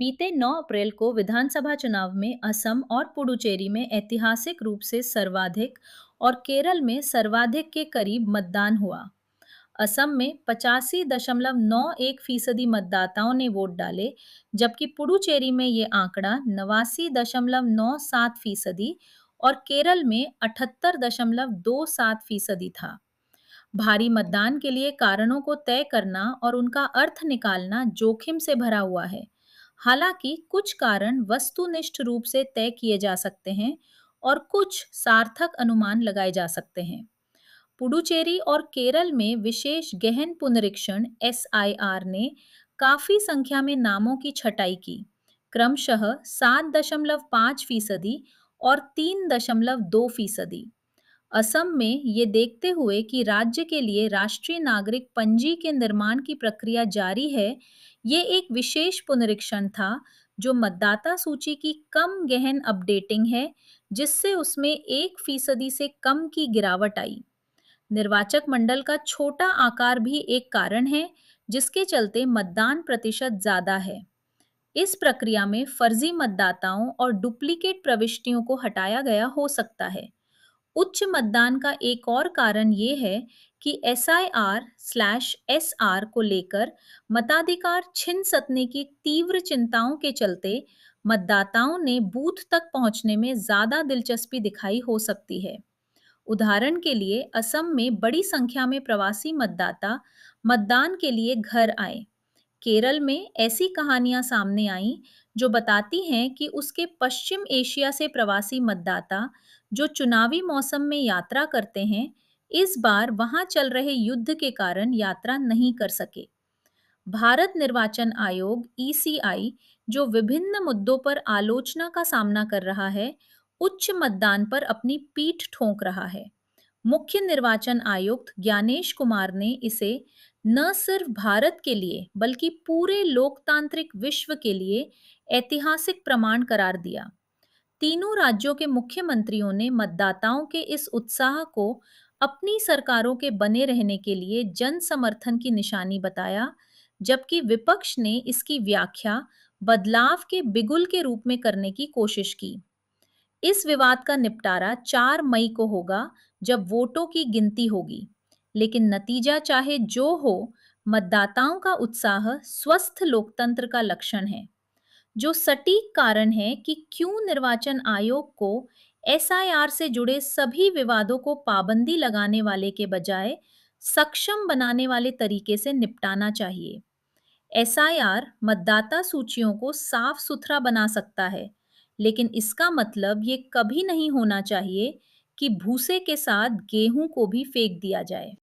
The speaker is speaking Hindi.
बीते 9 अप्रैल को विधानसभा चुनाव में असम और पुडुचेरी में ऐतिहासिक रूप से सर्वाधिक और केरल में सर्वाधिक के करीब मतदान हुआ। असम में 85.91% मतदाताओं ने वोट डाले, जबकि पुडुचेरी में ये आंकड़ा 89.97% और केरल में 78.27% था। भारी मतदान के लिए कारणों को तय करना और उनका अर्थ निकालना जोखिम से भरा हुआ है। हालांकि कुछ कारण वस्तुनिष्ठ रूप से तय किए जा सकते हैं और कुछ सार्थक अनुमान लगाए जा सकते हैं। पुडुचेरी और केरल में विशेष गहन पुनरीक्षण एसआईआर ने काफी संख्या में नामों की छटाई की, क्रमशः 7.5% और 3.2%। असम में ये देखते हुए कि राज्य के लिए राष्ट्रीय नागरिक पंजी के निर्माण की प्रक्रिया जारी है, ये एक विशेष पुनरीक्षण था जो मतदाता सूची की कम गहन अपडेटिंग है, जिससे उसमें 1% से कम की गिरावट आई। निर्वाचक मंडल का छोटा आकार भी एक कारण है, जिसके चलते मतदान प्रतिशत ज्यादा है। इस प्रक्रिया में फर्जी मतदाताओं और डुप्लीकेट प्रविष्टियों को हटाया गया हो सकता है। उच्च मतदान का एक और कारण ये है कि SIR/SR को लेकर मताधिकार छिन सकने की तीव्र चिंताओं के चलते मतदाताओं ने बूथ तक पहुंचने में ज्यादा दिलचस्पी दिखाई हो सकती है। उदाहरण के लिए असम में बड़ी संख्या में प्रवासी मतदाता मतदान के लिए घर आए। केरल में ऐसी कहानियां सामने आईं जो बताती हैं कि उसके पश्चिम एशिया से प्रवासी मतदाता जो चुनावी मौसम में यात्रा करते हैं, इस बार वहां चल रहे युद्ध के कारण यात्रा नहीं कर सके। भारत निर्वाचन आयोग ईसीआई, जो विभिन्न मुद्दों पर आलोचना का सामना कर रहा है, उच्च मतदान पर अपनी पीठ ठोंक रहा है। मुख्य निर्वाचन आयुक्त ज्ञानेश कुमार ने इसे न सिर्फ भारत के लिए बल्कि पूरे लोकतांत्रिक विश्व के लिए ऐतिहासिक प्रमाण करार दिया। तीनों राज्यों के मुख्यमंत्रियों ने मतदाताओं के इस उत्साह को अपनी सरकारों के बने रहने के लिए जन समर्थन की निशानी बताया, जबकि विपक्ष ने इसकी व्याख्या बदलाव के बिगुल के रूप में करने की कोशिश की। इस विवाद का निपटारा 4 मई को होगा, जब वोटों की गिनती होगी। लेकिन नतीजा चाहे जो हो, मतदाताओं का उत्साह स्वस्थ लोकतंत्र का लक्षण है। जो सटीक कारण है कि क्यों निर्वाचन आयोग को एसआईआर से जुड़े सभी विवादों को पाबंदी लगाने वाले के बजाय सक्षम बनाने वाले तरीके से निपटाना चाहिए। एसआईआर मतदाता सूचियों को साफ सुथरा बना सकता है, लेकिन इसका मतलब ये कभी नहीं होना चाहिए कि भूसे के साथ गेहूं को भी फेंक दिया जाए।